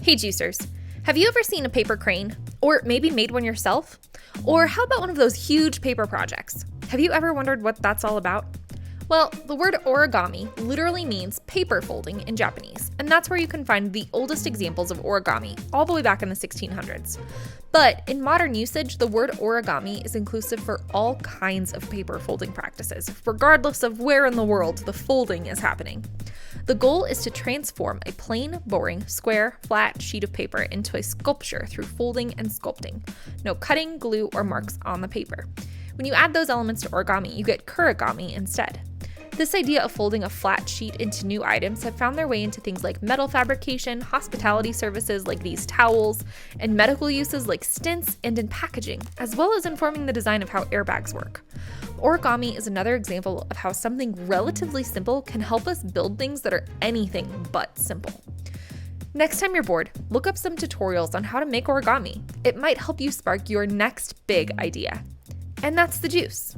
Hey juicers, have you ever seen a paper crane? Or maybe made one yourself? Or how about one of those huge paper projects? Have you ever wondered what that's all about? Well, the word origami literally means paper folding in Japanese, and that's where you can find the oldest examples of origami, all the way back in the 1600s. But in modern usage, the word origami is inclusive for all kinds of paper folding practices, regardless of where in the world the folding is happening. The goal is to transform a plain, boring, square, flat sheet of paper into a sculpture through folding and sculpting. No cutting, glue, or marks on the paper. When you add those elements to origami, you get kurigami instead. This idea of folding a flat sheet into new items have found their way into things like metal fabrication, hospitality services like these towels, and medical uses like stents and in packaging, as well as informing the design of how airbags work. Origami is another example of how something relatively simple can help us build things that are anything but simple. Next time you're bored, look up some tutorials on how to make origami. It might help you spark your next big idea. And that's the juice.